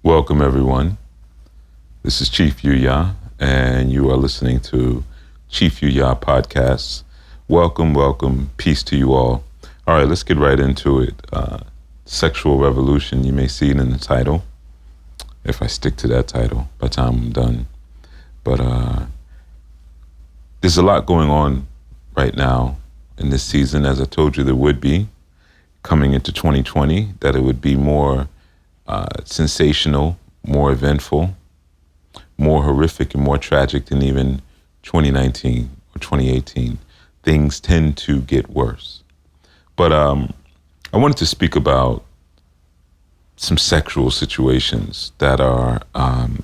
Welcome, everyone. This is Chief Yuya, and you are listening to Chief Yuya Podcast. Welcome. Peace to you all. All right, let's get right into it. Sexual revolution. You may see it in the title, if I stick to that title by the time I'm done. But there's a lot going on right now in this season, as I told you there would be, coming into 2020, that it would be more sensational, more eventful, more horrific and more tragic than even 2019 or 2018. Things tend to get worse. But I wanted to speak about some sexual situations that are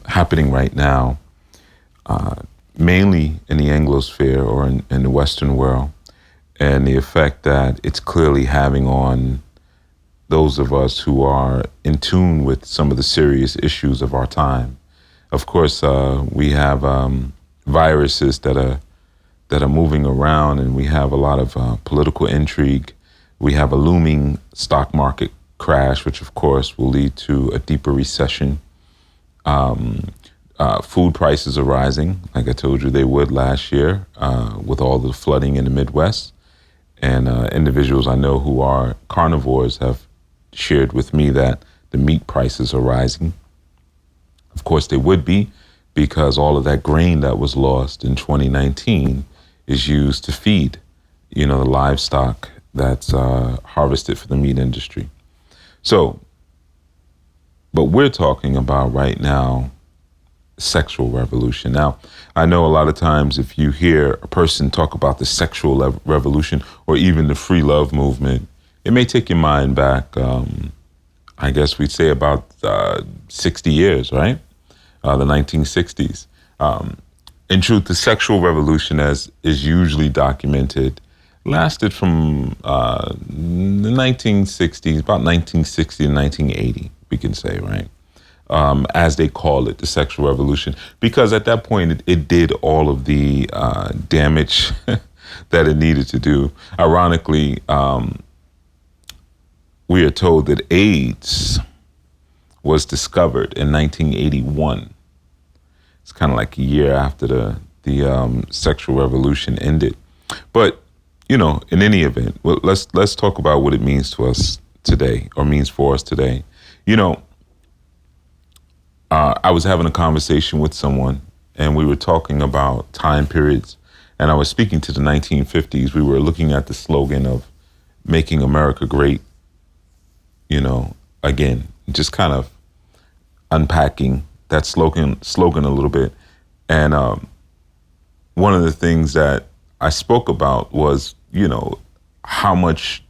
happening right now, mainly in the Anglosphere or in the Western world, and the effect that it's clearly having on those of us who are in tune with some of the serious issues of our time. Of course, we have viruses that are moving around, and we have a lot of political intrigue. We have a looming stock market crash, which of course will lead to a deeper recession. Food prices are rising, like I told you they would last year, with all the flooding in the Midwest. And individuals I know who are carnivores have shared with me that the meat prices are rising. Of course, they would be, because all of that grain that was lost in 2019 is used to feed, the livestock that's harvested for the meat industry. So, but we're talking about right now, sexual revolution. Now, I know a lot of times if you hear a person talk about the sexual revolution or even the free love movement, it may take your mind back, I guess we'd say about 60 years, right? The 1960s. In truth, the sexual revolution, as is usually documented, lasted from the 1960s, about 1960 to 1980, we can say, right? As they call it, the sexual revolution, because at that point it did all of the damage that it needed to do. Ironically, we are told that AIDS was discovered in 1981. It's kind of like a year after the sexual revolution ended. But in any event, let's talk about what it means to us today, or means for us today. I was having a conversation with someone, and we were talking about time periods, and I was speaking to the 1950s. We were looking at the slogan of "Making America Great," again, just kind of unpacking that slogan a little bit. And one of the things that I spoke about was, how much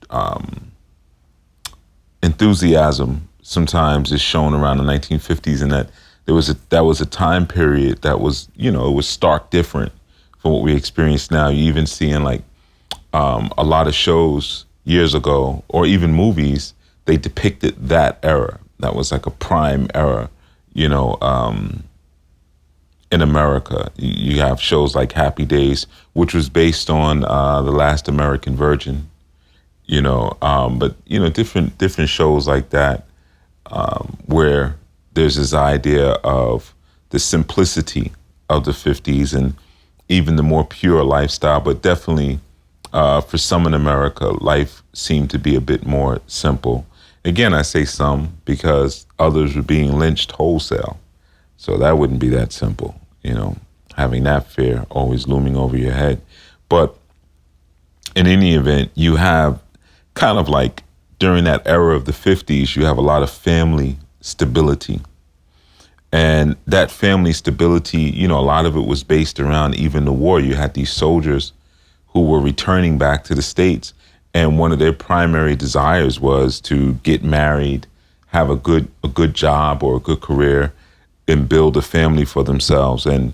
enthusiasm sometimes is shown around the 1950s, and that that was a time period that was, it was stark different from what we experience now. You even seeing like a lot of shows years ago, or even movies, they depicted that era. That was like a prime era, in America. You have shows like Happy Days, which was based on The Last American Virgin, but different shows like that, where there's this idea of the simplicity of the 50s and even the more pure lifestyle. But definitely for some in America, life seemed to be a bit more simple. Again, I say some because others were being lynched wholesale. So that wouldn't be that simple, having that fear always looming over your head. But in any event, you have kind of like during that era of the 50s, you have a lot of family stability. And that family stability, a lot of it was based around even the war. You had these soldiers who were returning back to the States, and one of their primary desires was to get married, have a good job or a good career, and build a family for themselves. And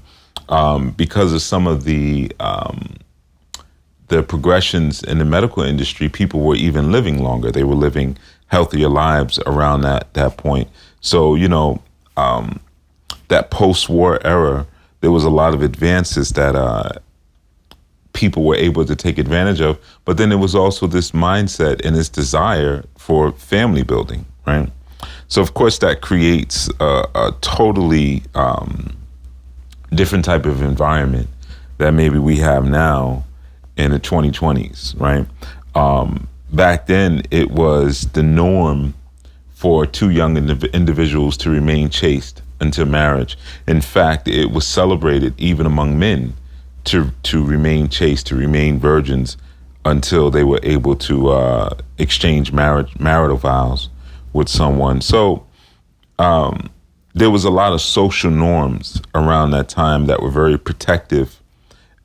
because of some of the progressions in the medical industry, people were even living longer. They were living healthier lives around that point. So, that post-war era, there was a lot of advances that people were able to take advantage of. But then there was also this mindset and this desire for family building, right? So of course that creates a totally different type of environment that maybe we have now in the 2020s, right? Back then, it was the norm for two young individuals to remain chaste until marriage. In fact, it was celebrated even among men to remain chaste, to remain virgins until they were able to exchange marital vows with someone. So there was a lot of social norms around that time that were very protective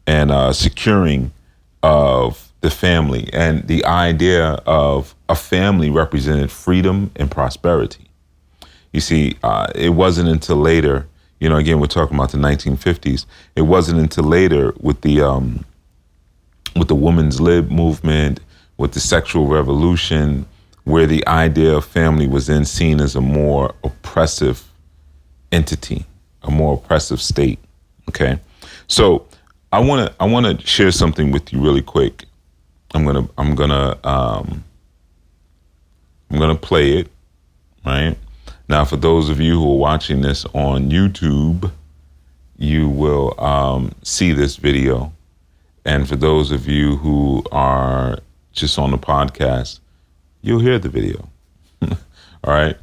and securing of the family. And the idea of a family represented freedom and prosperity. You see, it wasn't until later, again, we're talking about the 1950s. It wasn't until later with the women's lib movement, with the sexual revolution, where the idea of family was then seen as a more oppressive entity, a more oppressive state. Okay, so I wanna share something with you really quick. I'm gonna play it, right? Now, for those of you who are watching this on YouTube, you will see this video. And for those of you who are just on the podcast, you'll hear the video. All right?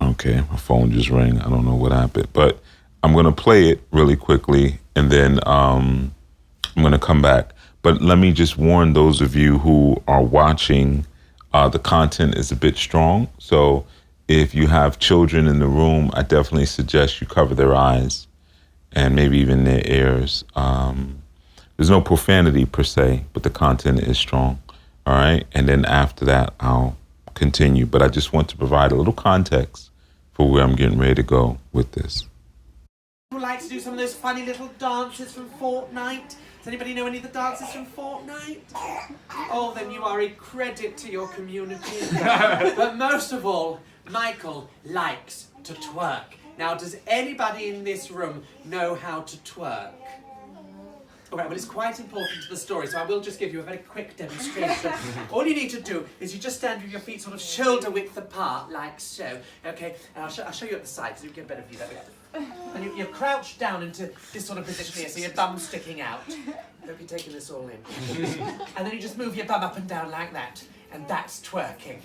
Okay, my phone just rang. I don't know what happened. But I'm going to play it really quickly, and then I'm going to come back. But let me just warn those of you who are watching, the content is a bit strong. So if you have children in the room, I definitely suggest you cover their eyes and maybe even their ears. There's no profanity per se, but the content is strong. All right. And then after that, I'll continue. But I just want to provide a little context for where I'm getting ready to go with this. Would like to do some of those funny little dances from Fortnite? Does anybody know any of the dances from Fortnite? Oh, then you are a credit to your community. But most of all, Michael likes to twerk. Now, does anybody in this room know how to twerk? All right, well, it's quite important to the story, so I will just give you a very quick demonstration. All you need to do is you just stand with your feet sort of shoulder width apart, like so. Okay, and I'll show you at the side so you get a better view that way. And you crouch down into this sort of position here, so your bum's sticking out. I hope you're taking this all in. And then you just move your bum up and down like that, and that's twerking.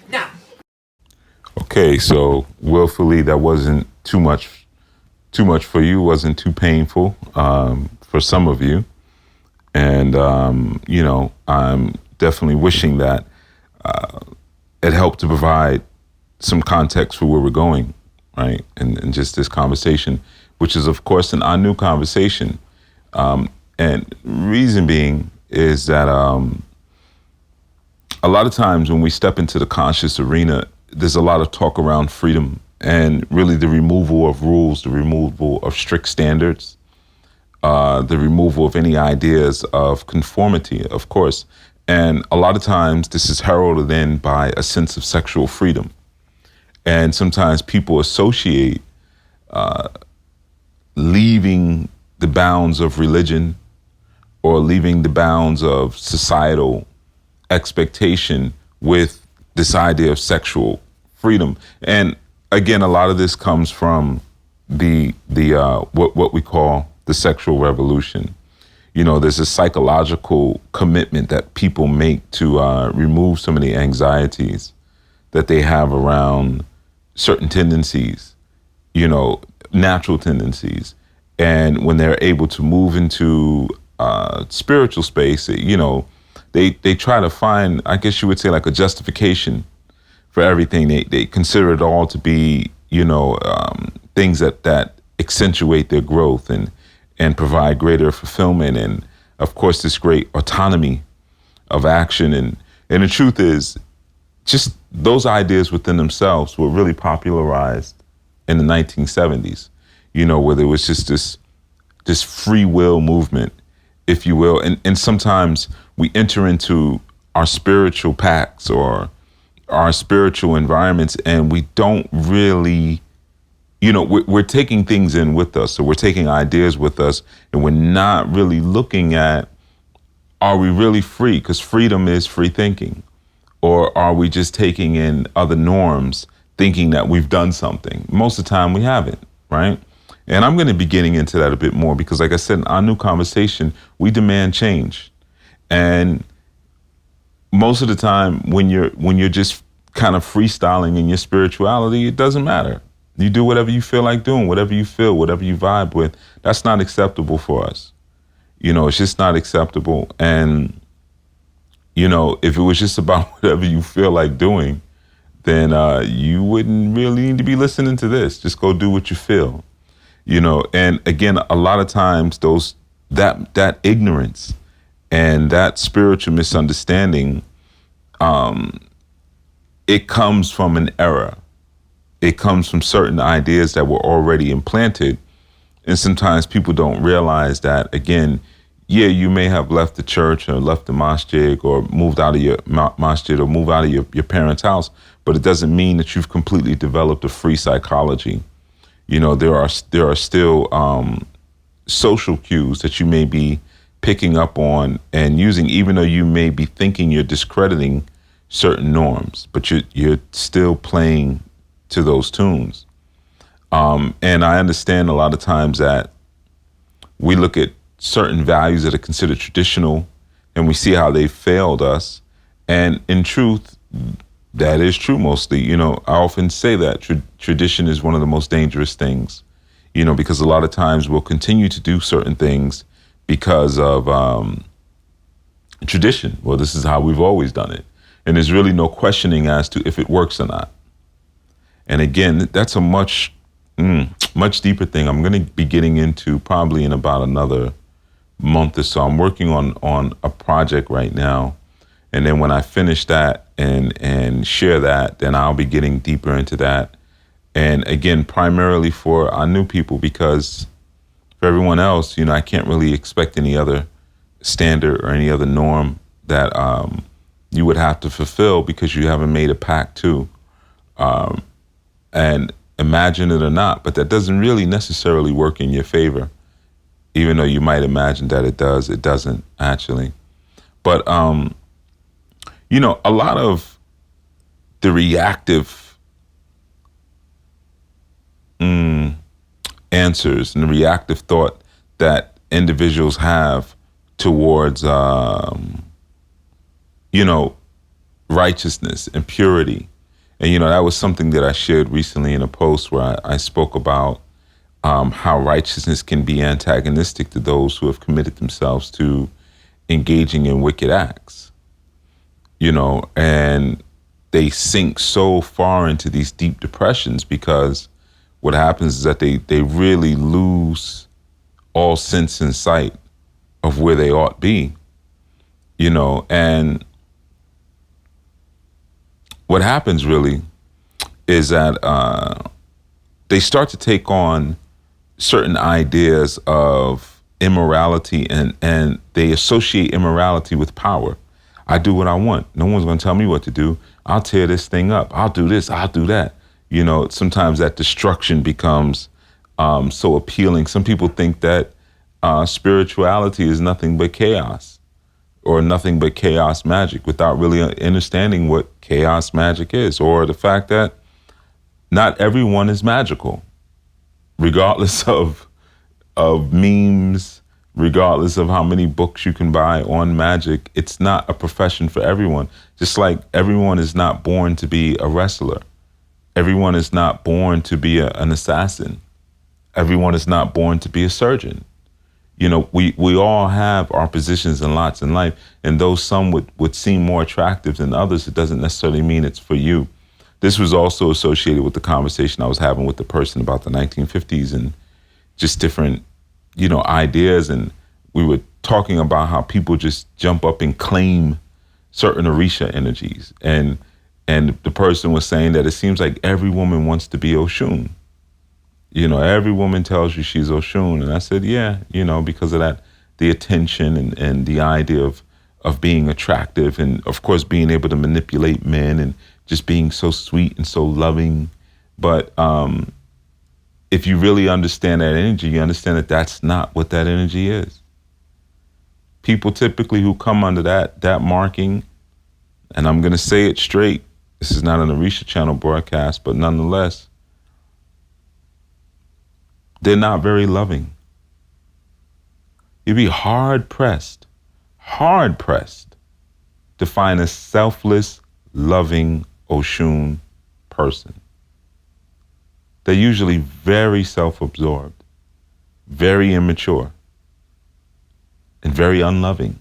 Now. Okay, so willfully, that wasn't too much for you, wasn't too painful for some of you. And, I'm definitely wishing that it helped to provide some context for where we're going, right? And just this conversation, which is, of course, an new conversation. And reason being is that a lot of times when we step into the conscious arena, there's a lot of talk around freedom and really the removal of rules, the removal of strict standards, the removal of any ideas of conformity, of course. And a lot of times this is heralded in by a sense of sexual freedom. And sometimes people associate leaving the bounds of religion or leaving the bounds of societal expectation with this idea of sexual freedom. And again, a lot of this comes from the what we call the sexual revolution. There's a psychological commitment that people make to remove some of the anxieties that they have around certain tendencies, natural tendencies. And when they're able to move into spiritual space, they try to find, I guess you would say, like a justification for everything. They consider it all to be, things that accentuate their growth and provide greater fulfillment and, of course, this great autonomy of action. And the truth is, just those ideas within themselves were really popularized in the 1970s, where there was just this free will movement, if you will. And sometimes we enter into our spiritual pacts or our spiritual environments and we don't really, we're taking things in with us. So we're taking ideas with us and we're not really looking at, are we really free? Because freedom is free thinking. Or are we just taking in other norms, thinking that we've done something? Most of the time we haven't, right? And I'm going to be getting into that a bit more because, like I said, in our new conversation, we demand change. And most of the time when you're just kind of freestyling in your spirituality, it doesn't matter. You do whatever you feel like doing, whatever you feel, whatever you vibe with. That's not acceptable for us. It's just not acceptable. And, if it was just about whatever you feel like doing, then you wouldn't really need to be listening to this. Just go do what you feel. And again, a lot of times that ignorance and that spiritual misunderstanding, it comes from an error. It comes from certain ideas that were already implanted. And sometimes people don't realize that, again, yeah, you may have left the church or left the masjid or moved out of your masjid or moved out of your parents' house, but it doesn't mean that you've completely developed a free psychology. There are still social cues that you may be picking up on and using, even though you may be thinking you're discrediting certain norms, but you're still playing to those tunes. And I understand a lot of times that we look at certain values that are considered traditional and we see how they failed us. And in truth, that is true mostly. I often say that tradition is one of the most dangerous things, because a lot of times we'll continue to do certain things because of tradition. Well, this is how we've always done it. And there's really no questioning as to if it works or not. And again, that's a much deeper thing I'm going to be getting into probably in about another month or so. I'm working on a project right now. And then when I finish that and share that, then I'll be getting deeper into that. And again, primarily for our new people, because for everyone else, I can't really expect any other standard or any other norm that you would have to fulfill because you haven't made a pact to. And imagine it or not, but that doesn't really necessarily work in your favor. Even though you might imagine that it does, it doesn't actually. But, a lot of the reactive answers and the reactive thought that individuals have towards, righteousness and purity. And, that was something that I shared recently in a post where I spoke about how righteousness can be antagonistic to those who have committed themselves to engaging in wicked acts, and they sink so far into these deep depressions because what happens is that they really lose all sense and sight of where they ought be, and what happens really is that they start to take on certain ideas of immorality and they associate immorality with power. I do what I want. No one's going to tell me what to do. I'll tear this thing up. I'll do this. I'll do that. Sometimes that destruction becomes so appealing. Some people think that spirituality is nothing but chaos or nothing but chaos magic without really understanding what chaos magic is, or the fact that not everyone is magical. Regardless of memes, regardless of how many books you can buy on magic, it's not a profession for everyone. Just like everyone is not born to be a wrestler. Everyone is not born to be an assassin. Everyone is not born to be a surgeon. We all have our positions and lots in life, and though some would seem more attractive than others, it doesn't necessarily mean it's for you. This was also associated with the conversation I was having with the person about the 1950s and just different, ideas. And we were talking about how people just jump up and claim certain Orisha energies. And the person was saying that it seems like every woman wants to be Oshun. Every woman tells you she's Oshun. And I said, yeah, because of that, the attention and the idea of being attractive and, of course, being able to manipulate men and just being so sweet and so loving. But if you really understand that energy, you understand that that's not what that energy is. People typically who come under that marking, and I'm going to say it straight. This is not an Arisha Channel broadcast, but nonetheless, they're not very loving. You'd be hard-pressed to find a selfless, loving Oshun person. They're usually very self-absorbed, very immature, and very unloving.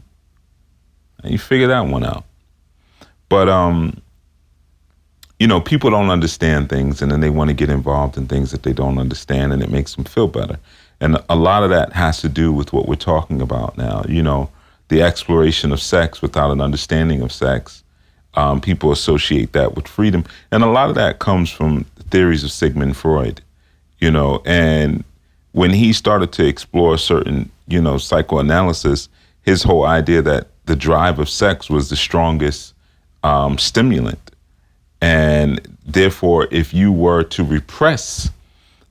And you figure that one out. But, people don't understand things, and then they want to get involved in things that they don't understand, and it makes them feel better. And a lot of that has to do with what we're talking about now. The exploration of sex without an understanding of sex. People associate that with freedom. And a lot of that comes from the theories of Sigmund Freud, and when he started to explore certain, psychoanalysis, his whole idea that the drive of sex was the strongest stimulant. And therefore, if you were to repress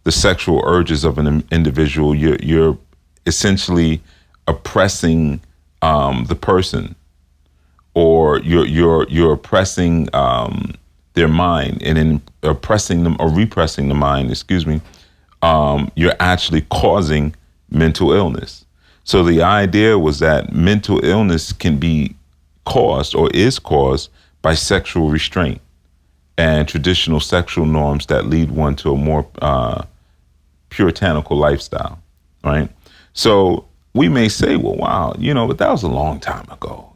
the sexual urges of an individual, you're essentially oppressing the person, or you're oppressing their mind, and in oppressing them or repressing the mind, you're actually causing mental illness. So the idea was that mental illness can be caused or is caused by sexual restraint and traditional sexual norms that lead one to a more puritanical lifestyle, right? So we may say, well, wow, but that was a long time ago.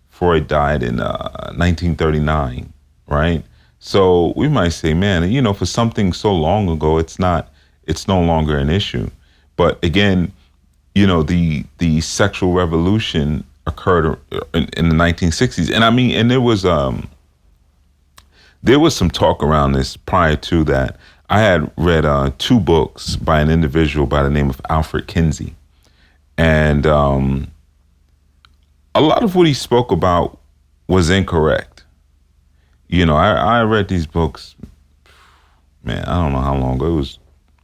Freud died in 1939, right? So we might say, man, for something so long ago, it's no longer an issue. But again, the sexual revolution occurred in the 1960s. And there was some talk around this prior to that. I had read 2 books by an individual by the name of Alfred Kinsey. And a lot of what he spoke about was incorrect. I read these books, man, I don't know how long ago. It was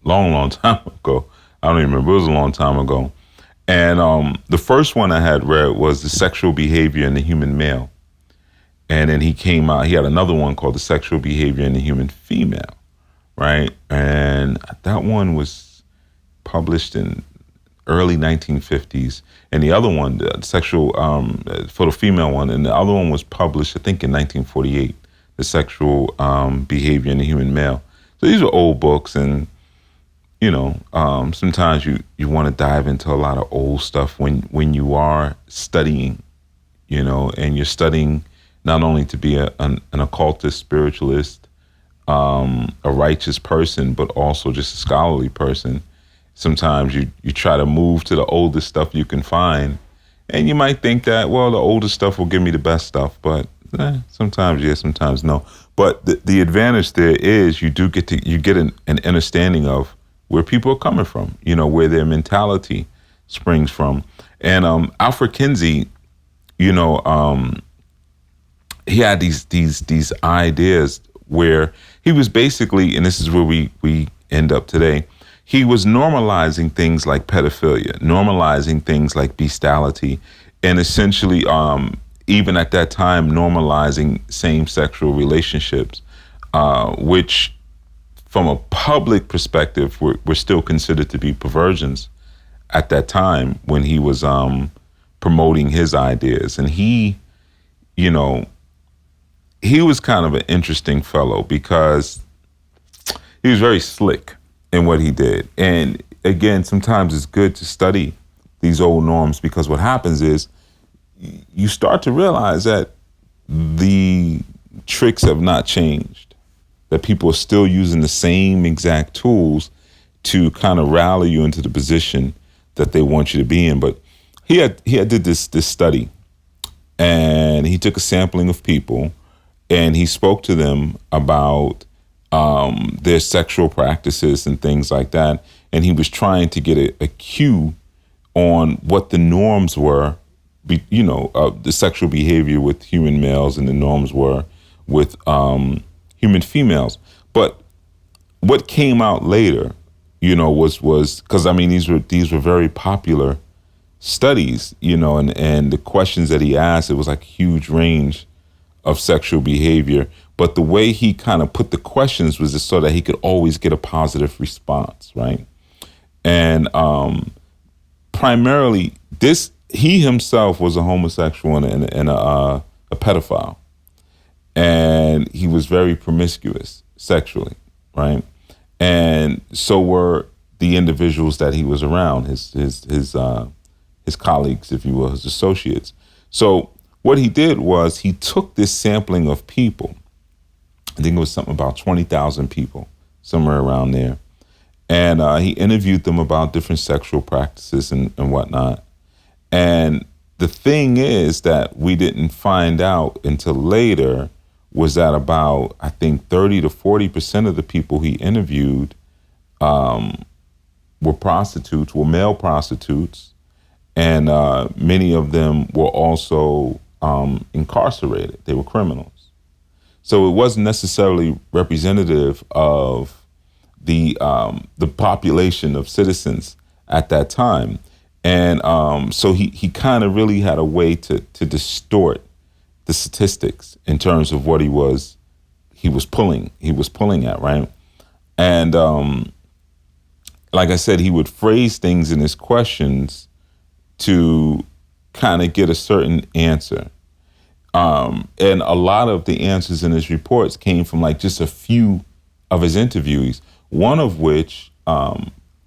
a long time ago. I don't even remember. It was a long time ago. And the first one I had read was The Sexual Behavior in the Human Male. And then he had another one called The Sexual Behavior in the Human Female, right? And that one was published in early 1950s. And the other one, the sexual, for the female one, and the other one was published, I think, in 1948, The Sexual Behavior in the Human Male. So these are old books, and, sometimes you want to dive into a lot of old stuff when you are studying, and you're studying not only to be an occultist, spiritualist, a righteous person, but also just a scholarly person. Sometimes you try to move to the oldest stuff you can find, and you might think that, well, the oldest stuff will give me the best stuff, but sometimes yes, sometimes no. But the advantage there is you get an understanding of where people are coming from, where their mentality springs from. And Alfred Kinsey, he had these ideas where he was basically, and this is where we end up today, he was normalizing things like pedophilia, normalizing things like bestiality, and essentially, even at that time, normalizing same-sexual relationships, which, from a public perspective, were still considered to be perversions at that time when he was promoting his ideas. And he was kind of an interesting fellow because he was very slick in what he did. And again, sometimes it's good to study these old norms, because what happens is you start to realize that the tricks have not changed, that people are still using the same exact tools to kind of rally you into the position that they want you to be in. But he did this study, and he took a sampling of people, and he spoke to them about their sexual practices and things like that. And he was trying to get a cue on what the norms were, the sexual behavior with human males and the norms were with human females. But what came out later, was because these were very popular studies, and the questions that he asked, it was like a huge range of sexual behavior. But the way he kind of put the questions was just so that he could always get a positive response, right? And primarily, he himself was a homosexual and a pedophile. And he was very promiscuous sexually, right? And so were the individuals that he was around, his colleagues, if you will, his associates. So what he did was he took this sampling of people. I think it was something about 20,000 people, somewhere around there. And he interviewed them about different sexual practices and whatnot. And the thing is that we didn't find out until later was that about, I think, 30 to 40% of the people he interviewed were prostitutes, were male prostitutes. And many of them were also incarcerated. They were criminals. So it wasn't necessarily representative of the population of citizens at that time. And so he kind of really had a way to distort the statistics in terms of what he was pulling at, right? And like I said, he would phrase things in his questions to kind of get a certain answer. And a lot of the answers in his reports came from like just a few of his interviewees, one of which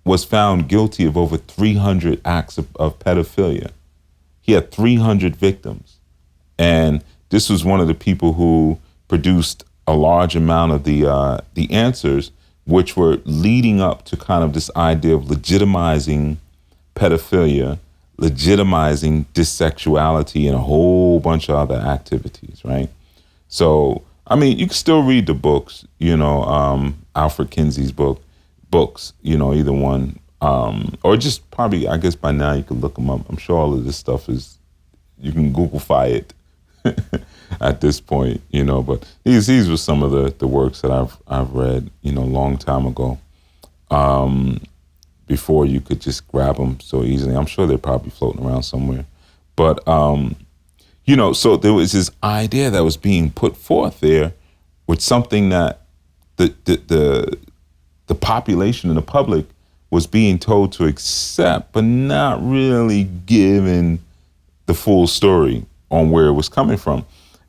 was found guilty of over 300 acts of pedophilia. He had 300 victims. And this was one of the people who produced a large amount of the answers, which were leading up to kind of this idea of legitimizing pedophilia, legitimizing dissexuality, and a whole bunch of other activities, right? So, I mean, you can still read the books, Alfred Kinsey's books, either one, or just probably, I guess by now you can look them up. I'm sure all of this stuff you can Googlefy it at this point, but these were some of the works that I've read, a long time ago, before you could just grab them so easily. I'm sure they're probably floating around somewhere. But, so there was this idea that was being put forth there with something that the population and the public was being told to accept, but not really given the full story on where it was coming from.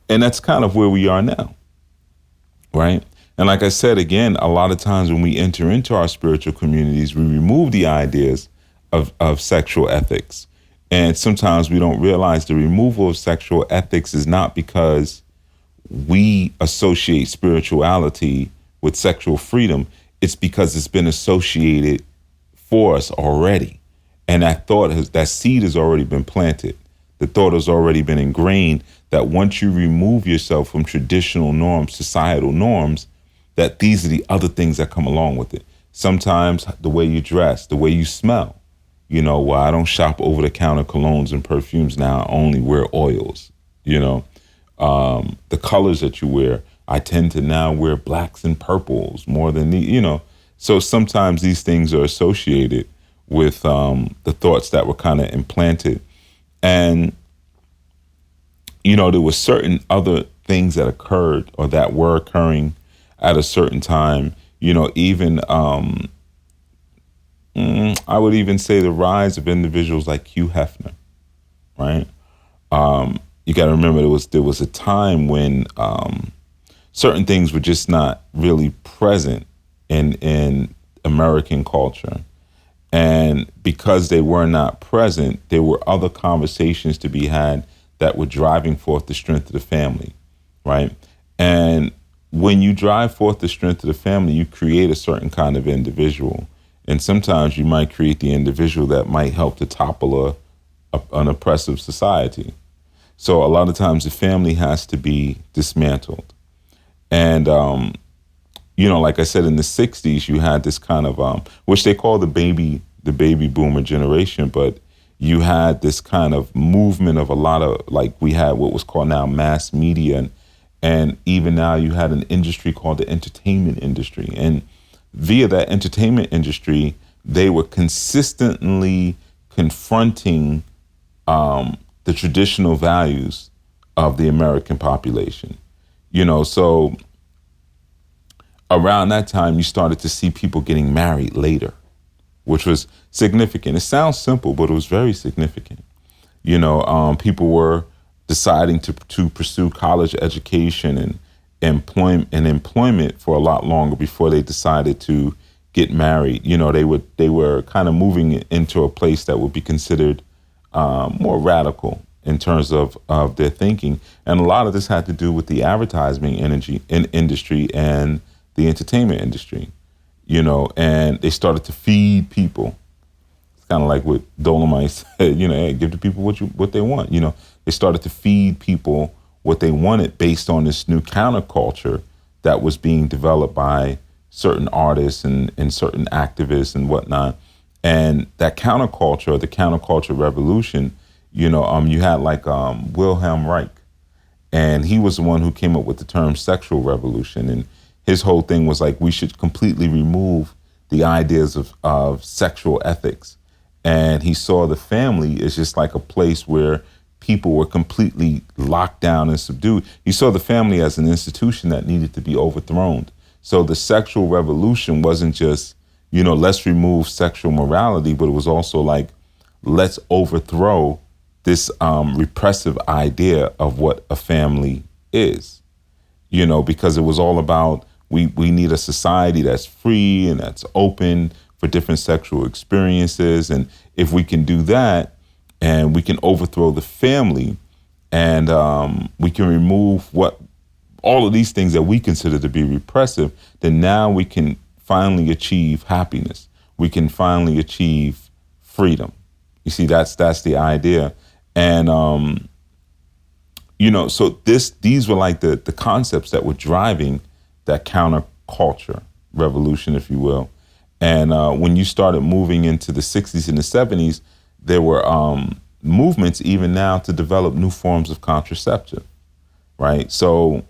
And that's kind of where we are now, right? And like I said, again, a lot of times when we enter into our spiritual communities, we remove the ideas of sexual ethics. And sometimes we don't realize the removal of sexual ethics is not because we associate spirituality with sexual freedom. It's because it's been associated for us already. And that seed has already been planted. The thought has already been ingrained that once you remove yourself from traditional norms, societal norms, that these are the other things that come along with it. Sometimes the way you dress, the way you smell. Well, I don't shop over-the-counter colognes and perfumes now. I only wear oils, the colors that you wear. I tend to now wear blacks and purples more than So sometimes these things are associated with the thoughts that were kind of implanted. And, there were certain other things that occurred or that were occurring at a certain time, even I would even say the rise of individuals like Hugh Hefner, right? You got to remember there was a time when certain things were just not really present in American culture. And because they were not present, there were other conversations to be had that were driving forth the strength of the family, right? And when you drive forth the strength of the family, you create a certain kind of individual. And sometimes you might create the individual that might help to topple an oppressive society. So a lot of times the family has to be dismantled. And, like I said, in the 60s, you had this kind of, which they call the baby boomer generation, but you had this kind of movement of a lot of, like we had what was called now mass media. And even now you had an industry called the entertainment industry. And via that entertainment industry, they were consistently confronting the traditional values of the American population. So around that time, you started to see people getting married later, which was significant. It sounds simple, but it was very significant. People were deciding to pursue college education and employment for a lot longer before they decided to get married. They were kind of moving into a place that would be considered more radical in terms of their thinking. And a lot of this had to do with the advertising industry and the entertainment industry, and they started to feed people. It's kind of like what Dolomite said, hey, give the people what they want. They started to feed people what they wanted based on this new counterculture that was being developed by certain artists and certain activists and whatnot. And that counterculture, the counterculture revolution, you had like Wilhelm Reich, and he was the one who came up with the term sexual revolution. And his whole thing was like, we should completely remove the ideas of sexual ethics. And he saw the family as just like a place where people were completely locked down and subdued. He saw the family as an institution that needed to be overthrown. So the sexual revolution wasn't just, let's remove sexual morality, but it was also like, let's overthrow this repressive idea of what a family is, because it was all about, we need a society that's free and that's open for different sexual experiences. And if we can do that, and we can overthrow the family, and we can remove all of these things that we consider to be repressive, then now we can finally achieve happiness. We can finally achieve freedom. You see, that's the idea. And, so these were like the concepts that were driving that counterculture revolution, if you will. And when you started moving into the 60s and the 70s, there were movements even now to develop new forms of contraception, right? So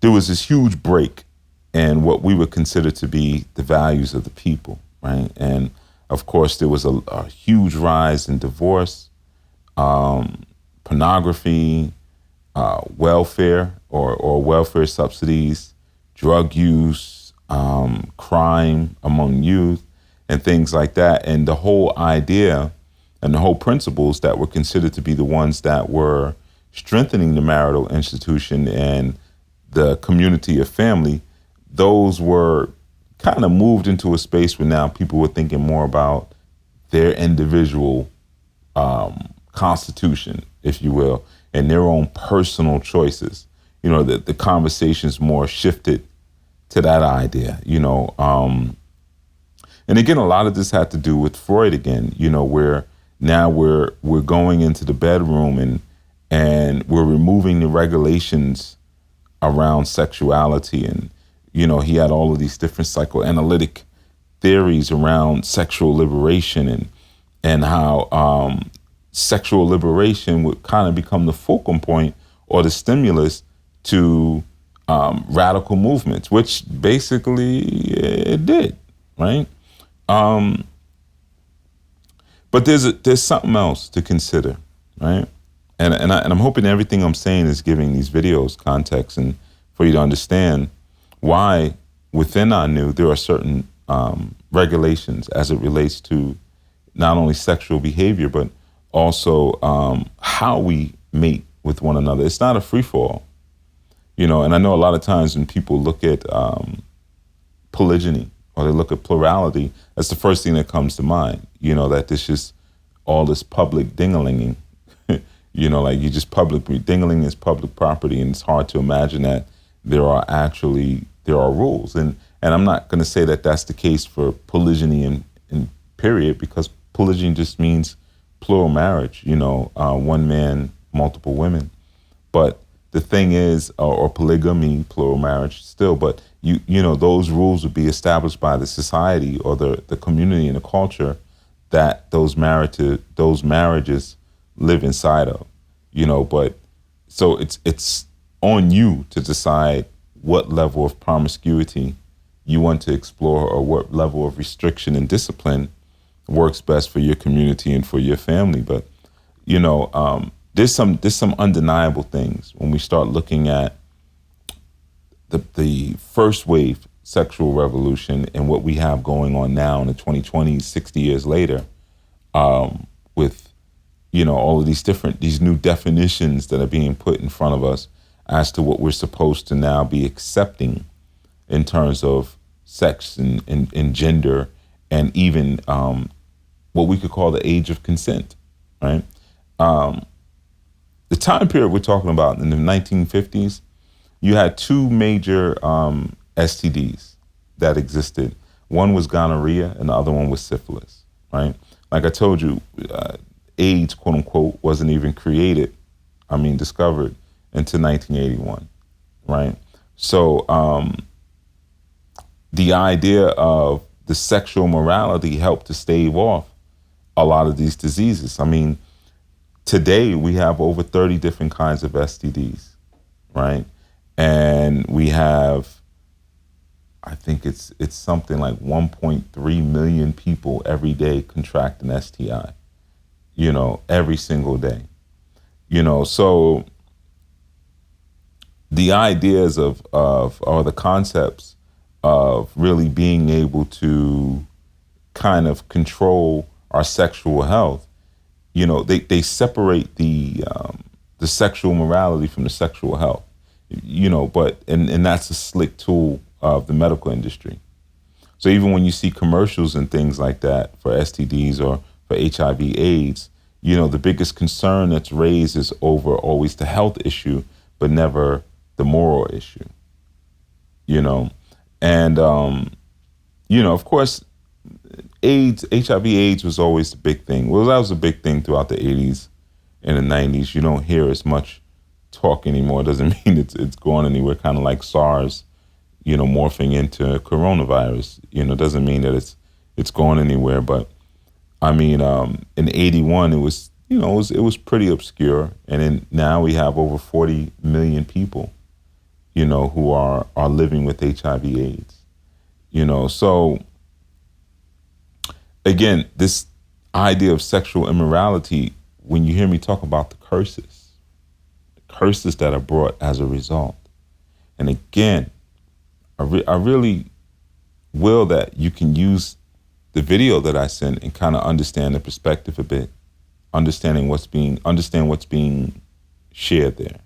there was this huge break in what we would consider to be the values of the people, right? And of course, there was a huge rise in divorce, pornography, welfare or welfare subsidies, drug use, crime among youth, and things like that. And the whole idea and the whole principles that were considered to be the ones that were strengthening the marital institution and the community of family, those were kind of moved into a space where now people were thinking more about their individual constitution, if you will, and their own personal choices. The conversations more shifted to that idea, and again, a lot of this had to do with Freud again, where now we're going into the bedroom and we're removing the regulations around sexuality. And, he had all of these different psychoanalytic theories around sexual liberation and how sexual liberation would kind of become the focal point or the stimulus to radical movements, which basically it did, right? But there's something else to consider, right? And I'm hoping everything I'm saying is giving these videos context and for you to understand why within ANU there are certain regulations as it relates to not only sexual behavior, but also how we mate with one another. It's not a free-for-all, and I know a lot of times when people look at polygyny or they look at plurality, that's the first thing that comes to mind, that this is all this public ding-a-linging, like you just ding-a-ling is public property, and it's hard to imagine that there are rules. And I'm not going to say that that's the case for polygyny in period, because polygyny just means plural marriage, one man, multiple women. But the thing is, or polygamy, plural marriage still, but those rules would be established by the society or the community and the culture that those marriages live inside of, but so it's on you to decide what level of promiscuity you want to explore or what level of restriction and discipline works best for your community and for your family. But, there's some undeniable things when we start looking at the first wave sexual revolution and what we have going on now in the 2020s, 60 years later, with, all of these new definitions that are being put in front of us as to what we're supposed to now be accepting in terms of sex and gender, and even what we could call the age of consent, right? The time period we're talking about in the 1950s, you had two major STDs that existed. One was gonorrhea and the other one was syphilis, right? Like I told you, AIDS, quote unquote, wasn't even discovered until 1981, right? So the idea of the sexual morality helped to stave off a lot of these diseases. Today we have over 30 different kinds of STDs, right? And we have, I think it's something like 1.3 million people every day contract an STI, every single day. So the ideas or the concepts of really being able to kind of control our sexual health, they separate the sexual morality from the sexual health, but that's a slick tool of the medical industry. So even when you see commercials and things like that for STDs or for HIV AIDS, the biggest concern that's raised is over always the health issue, but never the moral issue, and, of course, HIV AIDS was always the big thing. Well, that was a big thing throughout the 80s and the 90s. You don't hear as much talk anymore. It doesn't mean it's gone anywhere, kind of like SARS, morphing into coronavirus. Doesn't mean that it's gone anywhere. But, in 81, it was, it was pretty obscure. And then now we have over 40 million people, who are living with HIV AIDS. So again, this idea of sexual immorality, when you hear me talk about the curses that are brought as a result. And again, I really will that you can use the video that I sent and kind of understand the perspective a bit, understand what's being shared there.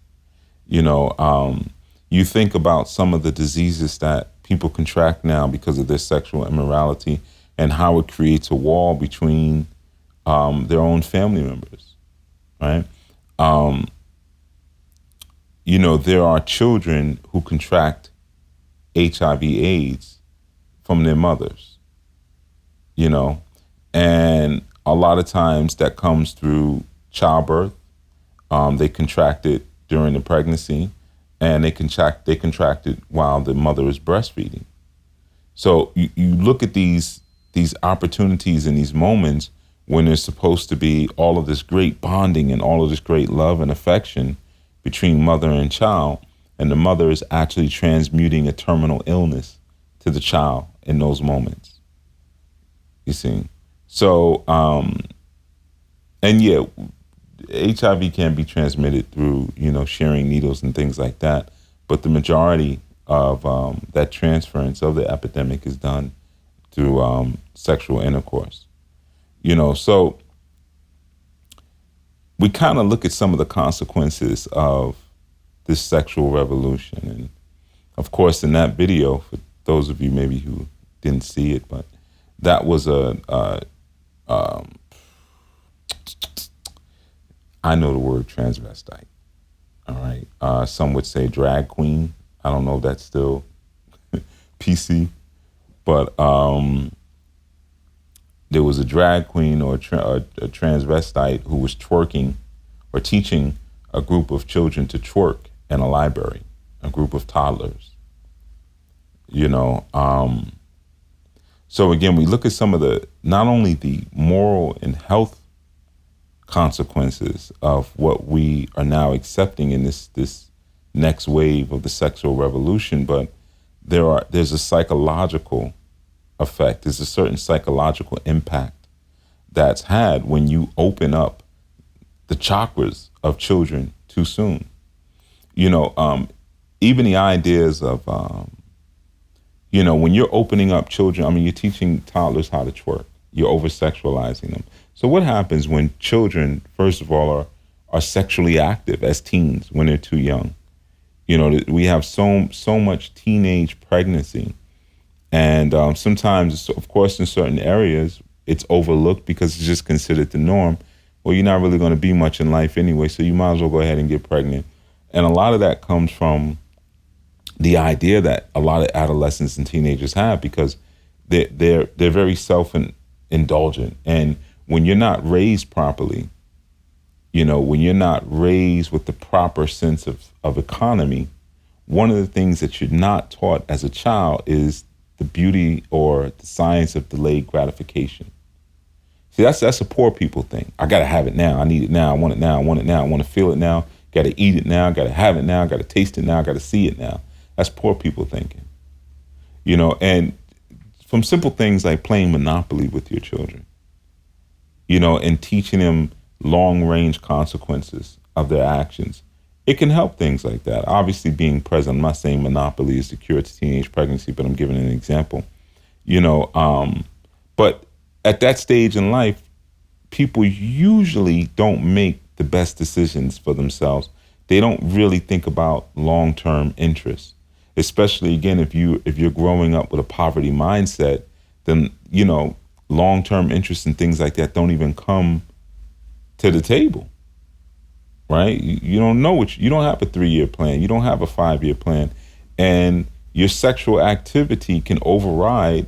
You think about some of the diseases that people contract now because of their sexual immorality and how it creates a wall between their own family members, right? There are children who contract HIV AIDS from their mothers, and a lot of times that comes through childbirth. They contract it during the pregnancy, and they contract it while the mother is breastfeeding. So you look at these opportunities and these moments when there's supposed to be all of this great bonding and all of this great love and affection between mother and child, and the mother is actually transmuting a terminal illness to the child in those moments. You see? So, and yeah, HIV can be transmitted through, sharing needles and things like that. But the majority of that transference of the epidemic is done through sexual intercourse. So we kind of look at some of the consequences of this sexual revolution. And of course, in that video, for those of you maybe who didn't see it, but that was I know the word transvestite, all right? Some would say drag queen. I don't know if that's still PC, but there was a drag queen or a transvestite who was twerking or teaching a group of children to twerk in a library, a group of toddlers, So again, we look at some of not only the moral and health consequences of what we are now accepting in this next wave of the sexual revolution, but there's a psychological effect. There's a certain psychological impact that's had when you open up the chakras of children too soon. Even the ideas of, when you're opening up children, you're teaching toddlers how to twerk. You're over-sexualizing them. So what happens when children, first of all, are sexually active as teens when they're too young? We have so much teenage pregnancy. And sometimes, of course, in certain areas, it's overlooked because it's just considered the norm. Well, you're not really going to be much in life anyway, so you might as well go ahead and get pregnant. And a lot of that comes from the idea that a lot of adolescents and teenagers have, because they're very self-indulgent. And when you're not raised properly, when you're not raised with the proper sense of economy, one of the things that you're not taught as a child is the beauty or the science of delayed gratification. See, that's a poor people thing. I got to have it now. I need it now. I want it now. I want it now. I want to feel it now. Got to eat it now. Got to have it now. Got to taste it now. Got to see it now. That's poor people thinking. And from simple things like playing Monopoly with your children, and teaching them long-range consequences of their actions, it can help things like that. Obviously, being present, I'm not saying Monopoly is the cure to teenage pregnancy, but I'm giving an example. But at that stage in life, people usually don't make the best decisions for themselves. They don't really think about long-term interests, especially, again, if you're growing up with a poverty mindset, then, long-term interests and things like that don't even come to the table, right? You don't know you don't have a 3-year plan. You don't have a 5-year plan. And your sexual activity can override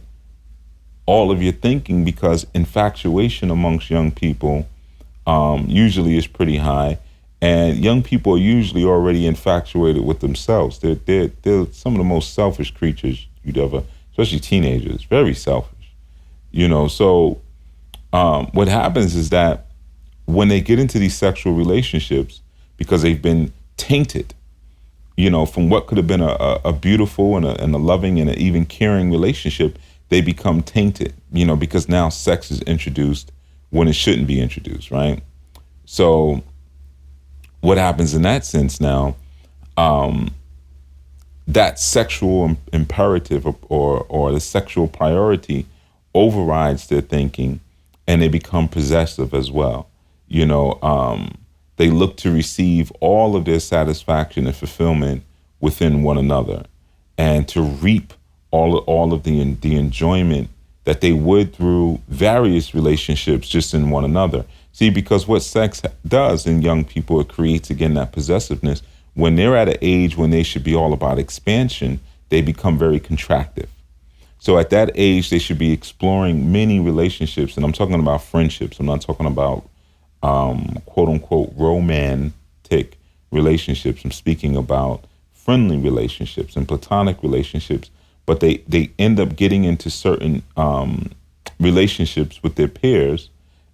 all of your thinking, because infatuation amongst young people usually is pretty high. And young people are usually already infatuated with themselves. They're some of the most selfish creatures you'd ever, especially teenagers, very selfish. So what happens is that when they get into these sexual relationships, because they've been tainted, from what could have been a beautiful and a loving and an even caring relationship, they become tainted, because now sex is introduced when it shouldn't be introduced, right? So what happens in that sense now, that sexual imperative or the sexual priority overrides their thinking, and they become possessive as well. They look to receive all of their satisfaction and fulfillment within one another, and to reap all of the enjoyment that they would through various relationships just in one another. See, because what sex does in young people, it creates, again, that possessiveness. When they're at an age when they should be all about expansion, they become very contractive. So at that age, they should be exploring many relationships, and I'm talking about friendships. I'm not talking about quote unquote romantic relationships. I'm speaking about friendly relationships and platonic relationships. But they end up getting into certain relationships with their peers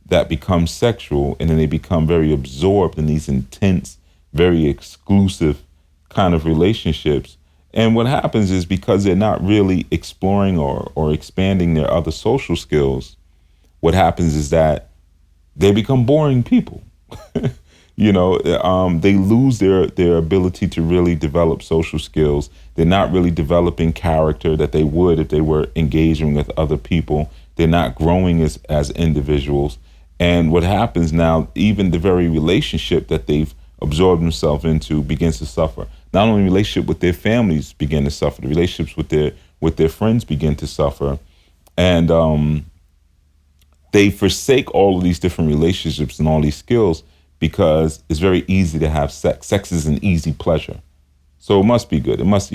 that become sexual, and then they become very absorbed in these intense, very exclusive kind of relationships. And what happens is, because they're not really exploring or expanding their other social skills, what happens is that they become boring people. They lose their ability to really develop social skills. They're not really developing character that they would if they were engaging with other people. They're not growing as individuals. And what happens now, even the very relationship that they've absorbed themselves into begins to suffer. Not only relationship with their families begin to suffer, the relationships with their friends begin to suffer. And they forsake all of these different relationships and all these skills, because it's very easy to have sex. Sex is an easy pleasure. So it must be good. It must,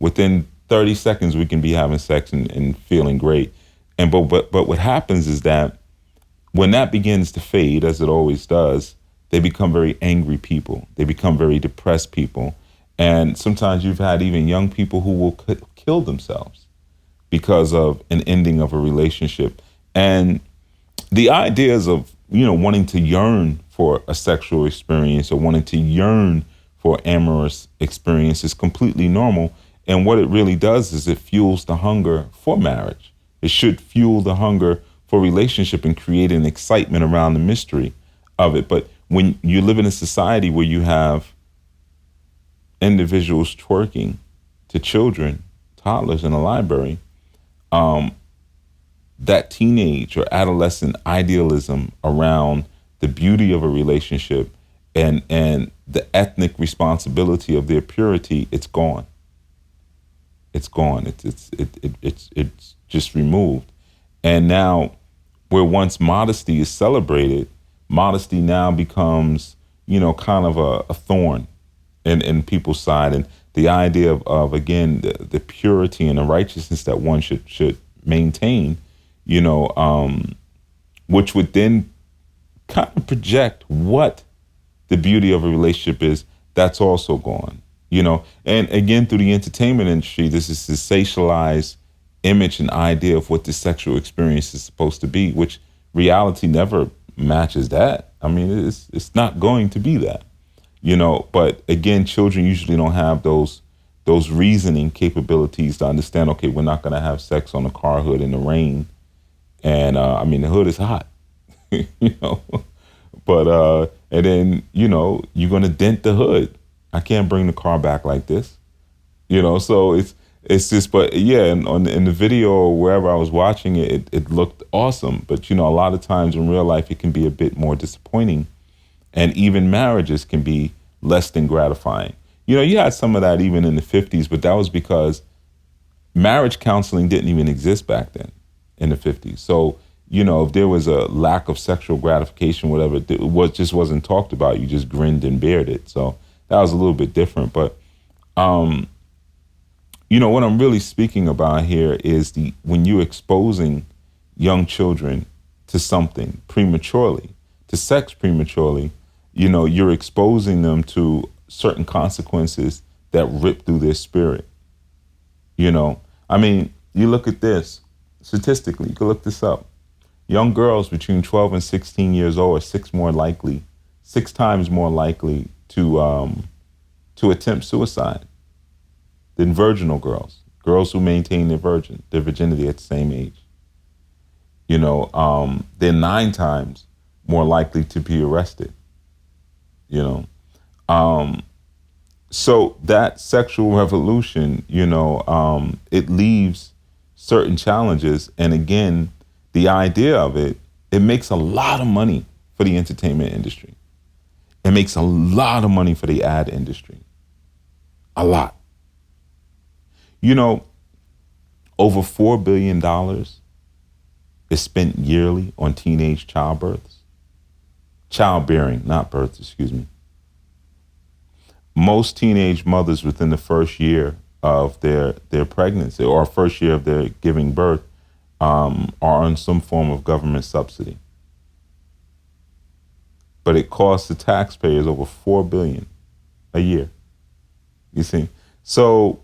within 30 seconds we can be having sex and feeling great. And but what happens is that when that begins to fade, as it always does, they become very angry people. They become very depressed people. And sometimes you've had even young people who will kill themselves because of an ending of a relationship. And the ideas of, wanting to yearn for a sexual experience or wanting to yearn for amorous experience is completely normal. And what it really does is it fuels the hunger for marriage. It should fuel the hunger for relationship and create an excitement around the mystery of it. But when you live in a society where you have individuals twerking to children, toddlers in a library, that teenage or adolescent idealism around the beauty of a relationship and the ethnic responsibility of their purity, it's gone. It's gone. It's just removed. And now, where once modesty is celebrated, modesty now becomes, kind of a thorn in people's side. And the idea of again, the purity and the righteousness that one should maintain, which would then kind of project what the beauty of a relationship is, that's also gone. And again, through the entertainment industry, this is this sensationalized image and idea of what the sexual experience is supposed to be, which reality never matches that. I mean, it's not going to be that, but again, children usually don't have those reasoning capabilities to understand, okay, we're not going to have sex on the car hood in the rain. And the hood is hot, but and then, you're going to dent the hood. I can't bring the car back like this, so it's just, but yeah, and in the video or wherever I was watching it looked awesome. But, a lot of times in real life, it can be a bit more disappointing, and even marriages can be less than gratifying. You had some of that even in the 50s, but that was because marriage counseling didn't even exist back then in the 50s. So, if there was a lack of sexual gratification, whatever, it just wasn't talked about. You just grinned and bared it. So that was a little bit different. But, what I'm really speaking about here is when you're exposing young children to something prematurely, to sex prematurely, you're exposing them to certain consequences that rip through their spirit. You look at this statistically, you can look this up. Young girls between 12 and 16 years old are six times more likely to attempt suicide than virginal girls who maintain their virginity at the same age. They're 9 times more likely to be arrested. So that sexual revolution, it leaves certain challenges. And again, the idea of it makes a lot of money for the entertainment industry. It makes a lot of money for the ad industry. A lot. Over $4 billion is spent yearly on teenage childbearing, not births, excuse me. Most teenage mothers within the first year of their pregnancy or first year of their giving birth are on some form of government subsidy. But it costs the taxpayers over $4 billion a year. You see? So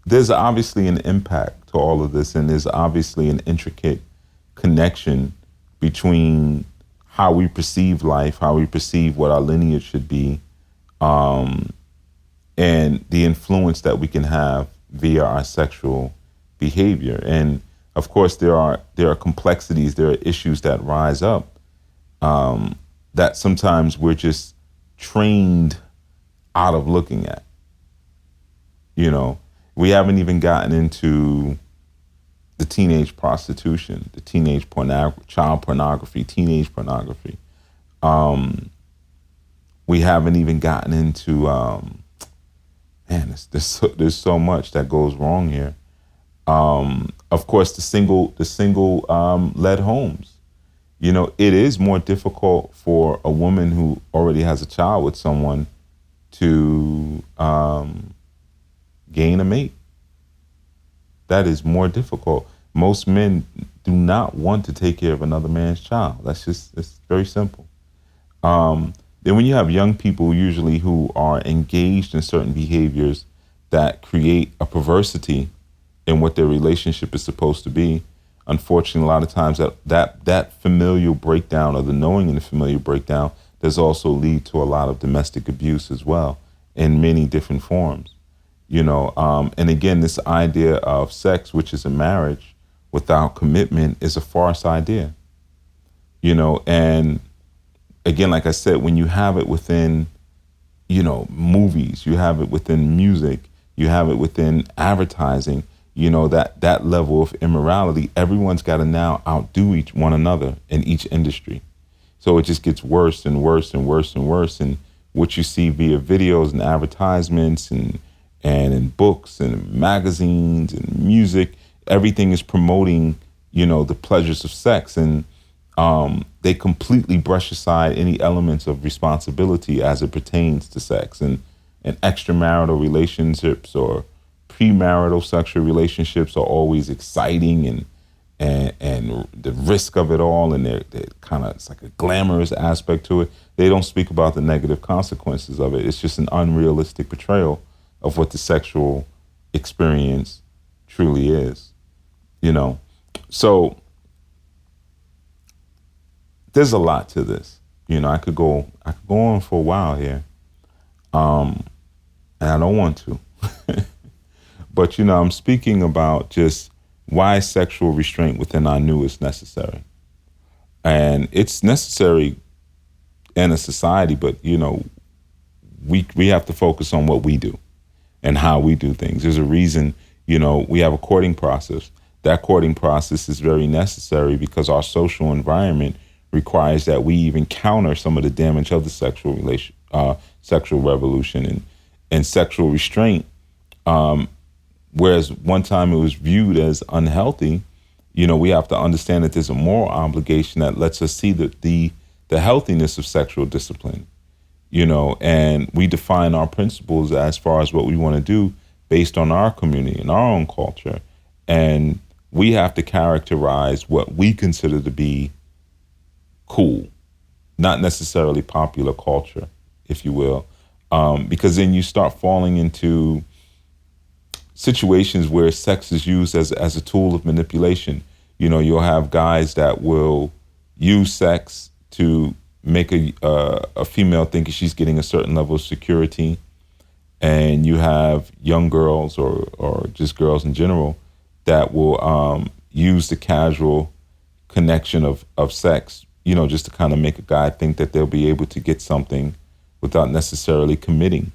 there's obviously an impact to all of this, and there's obviously an intricate connection between how we perceive life, how we perceive what our lineage should be, and the influence that we can have via our sexual behavior. And of course, there are complexities, there are issues that rise up that sometimes we're just trained out of looking at. We haven't even gotten into the teenage prostitution, the teenage child pornography, teenage pornography. We haven't even gotten into, there's so much that goes wrong here. Of course, the single led homes. It is more difficult for a woman who already has a child with someone to gain a mate. That is more difficult. Most men do not want to take care of another man's child. It's very simple. Then when you have young people usually who are engaged in certain behaviors that create a perversity in what their relationship is supposed to be, unfortunately, a lot of times that familial breakdown or the knowing in the familial breakdown does also lead to a lot of domestic abuse as well in many different forms. And again, this idea of sex, which is a marriage without commitment, is a farce idea. And again, like I said, when you have it within, movies, you have it within music, you have it within advertising, that level of immorality, everyone's got to now outdo one another in each industry. So it just gets worse and worse and worse and worse. And what you see via videos and advertisements and in books and magazines and music, everything is promoting, the pleasures of sex. And they completely brush aside any elements of responsibility as it pertains to sex and extramarital relationships or premarital sexual relationships are always exciting and the risk of it all, and they're kind of, it's like a glamorous aspect to it. They don't speak about the negative consequences of it. It's just an unrealistic portrayal of what the sexual experience truly is, So there's a lot to this. I could go on for a while here, and I don't want to. But, I'm speaking about just why sexual restraint within our new is necessary. And it's necessary in a society, but, we have to focus on what we do and how we do things. There's a reason, we have a courting process. That courting process is very necessary because our social environment requires that we even counter some of the damage of the sexual revolution and sexual restraint. Whereas one time it was viewed as unhealthy, we have to understand that there's a moral obligation that lets us see the healthiness of sexual discipline, and we define our principles as far as what we want to do based on our community and our own culture. And we have to characterize what we consider to be cool, not necessarily popular culture, if you will, because then you start falling into situations where sex is used as a tool of manipulation. You'll have guys that will use sex to make a female think she's getting a certain level of security. And you have young girls or just girls in general that will use the casual connection of sex, just to kind of make a guy think that they'll be able to get something without necessarily committing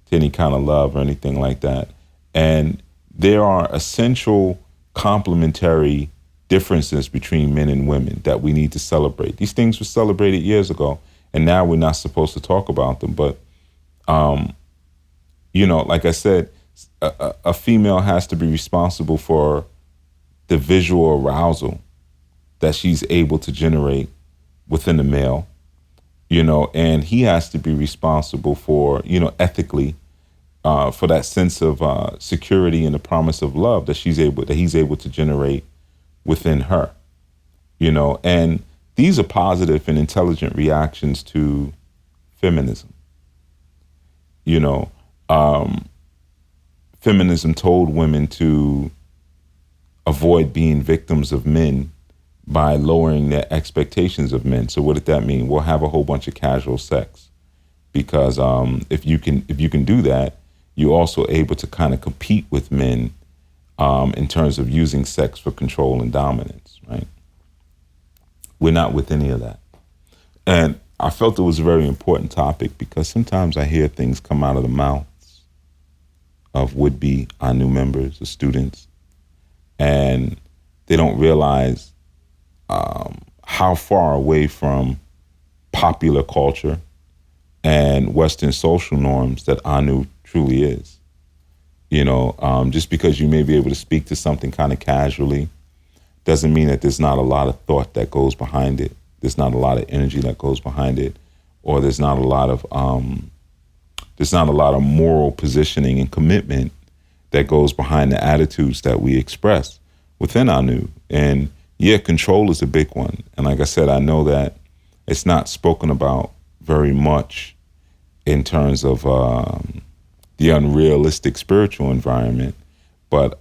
to any kind of love or anything like that. And there are essential complementary differences between men and women that we need to celebrate. These things were celebrated years ago, and now we're not supposed to talk about them. But, like I said, a female has to be responsible for the visual arousal that she's able to generate within the male, and he has to be responsible for, ethically, for that sense of security and the promise of love that he's able to generate within her, and these are positive and intelligent reactions to feminism. Feminism told women to avoid being victims of men by lowering their expectations of men. So what did that mean? We'll have a whole bunch of casual sex, because if you can do that, you're also able to kind of compete with men in terms of using sex for control and dominance, right? We're not with any of that. And I felt it was a very important topic because sometimes I hear things come out of the mouths of would-be our new members, the students, and they don't realize how far away from popular culture and Western social norms that Anu truly is. Just because you may be able to speak to something kind of casually doesn't mean that there's not a lot of thought that goes behind it. There's not a lot of energy that goes behind it, or there's not a lot of moral positioning and commitment that goes behind the attitudes that we express within Anu. And yeah, control is a big one. And like I said, I know that it's not spoken about very much in terms of the unrealistic spiritual environment, but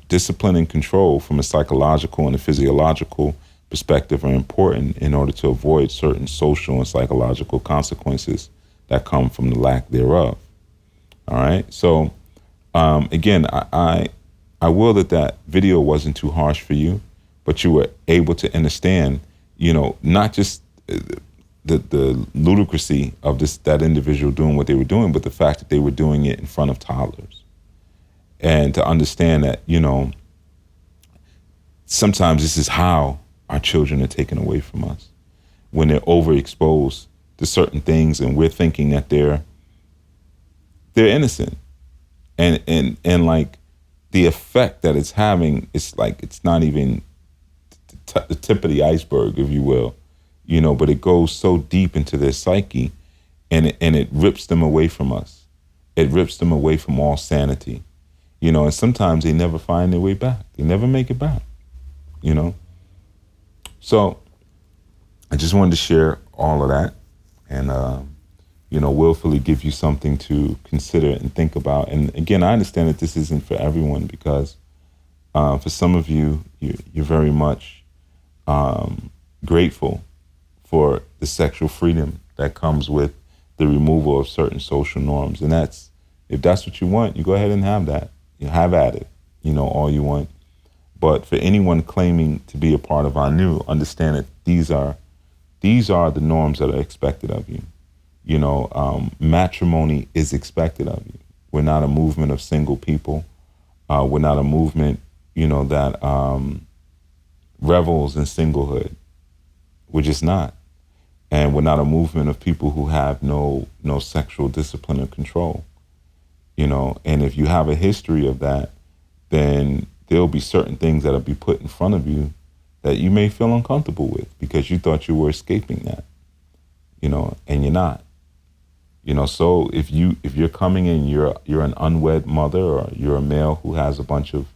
discipline and control from a psychological and a physiological perspective are important in order to avoid certain social and psychological consequences that come from the lack thereof. All right. So again, I will that video wasn't too harsh for you, but you were able to understand, not just the ludicrousy of that individual doing what they were doing, but the fact that they were doing it in front of toddlers. And to understand that, sometimes this is how our children are taken away from us, when they're overexposed to certain things and we're thinking that they're innocent. And like the effect that it's having, it's like, it's not even the tip of the iceberg, if you will, but it goes so deep into their psyche, and it rips them away from us. It rips them away from all sanity, and sometimes they never find their way back. They never make it back, So I just wanted to share all of that and, willfully give you something to consider and think about. And again, I understand that this isn't for everyone, because for some of you, you're very much grateful for the sexual freedom that comes with the removal of certain social norms. And if that's what you want, you go ahead and have that. You have at it, all you want. But for anyone claiming to be a part of Anu, understand that these are the norms that are expected of you. Matrimony is expected of you. We're not a movement of single people. We're not a movement, that revels in singlehood. We're just not. And we're not a movement of people who have no sexual discipline or control. And if you have a history of that, then there'll be certain things that'll be put in front of you that you may feel uncomfortable with because you thought you were escaping that, and you're not. So if you're coming in, you're an unwed mother, or you're a male who has a bunch of,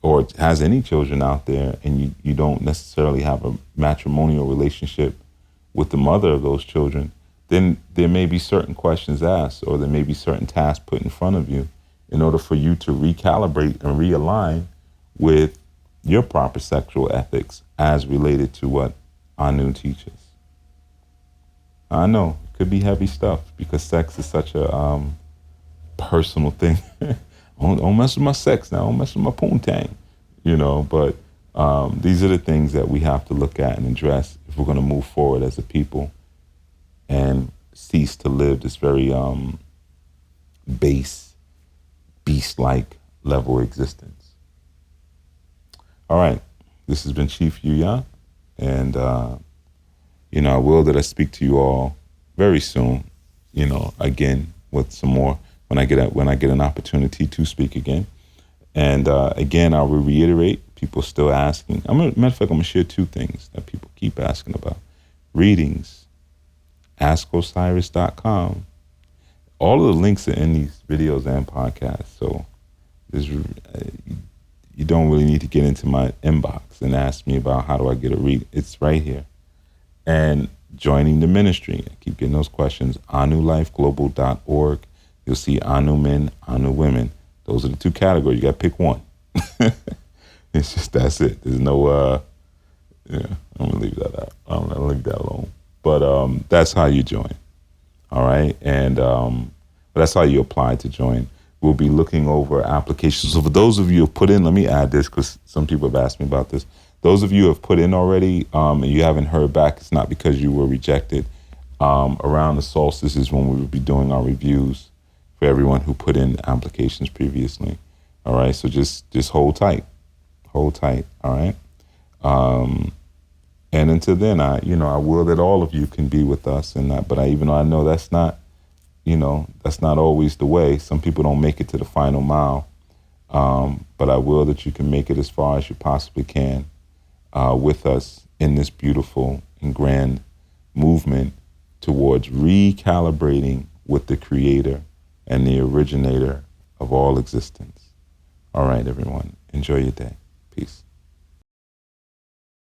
or has any children out there, and you don't necessarily have a matrimonial relationship with the mother of those children, then there may be certain questions asked, or there may be certain tasks put in front of you in order for you to recalibrate and realign with your proper sexual ethics as related to what Anu teaches. I know it could be heavy stuff because sex is such a personal thing. Don't mess with my sex now. Don't mess with my poontang, But these are the things that we have to look at and address if we're going to move forward as a people and cease to live this very base, beast-like level existence. All right, this has been Chief Yuya, and I will that I speak to you all very soon. Again with some more when I get an opportunity to speak again. And again, I will reiterate. People still asking. Matter of fact, I'm gonna share two things that people keep asking about: readings, AskOsiris.com. All of the links are in these videos and podcasts. So you don't really need to get into my inbox and ask me about how do I get a read. It's right here. And joining the ministry. I keep getting those questions. AnuLifeGlobal.org. You'll see Anu men, Anu women. Those are the two categories. You got to pick one. It's just, that's it. There's no, I'm going to leave that out. I'm going to leave that alone. But that's how you join. All right. And that's how you apply to join. We'll be looking over applications. So for those of you who have put in, let me add this because some people have asked me about this. Those of you who have put in already and you haven't heard back, it's not because you were rejected. Around the solstice is when we will be doing our reviews for everyone who put in applications previously. All right. So just hold tight. Hold tight. All right. And until then, I will that all of you can be with us and that, but even though I know that's not always the way. Some people don't make it to the final mile. But I will that you can make it as far as you possibly can with us in this beautiful and grand movement towards recalibrating with the creator and the originator of all existence. All right, everyone. Enjoy your day. Peace.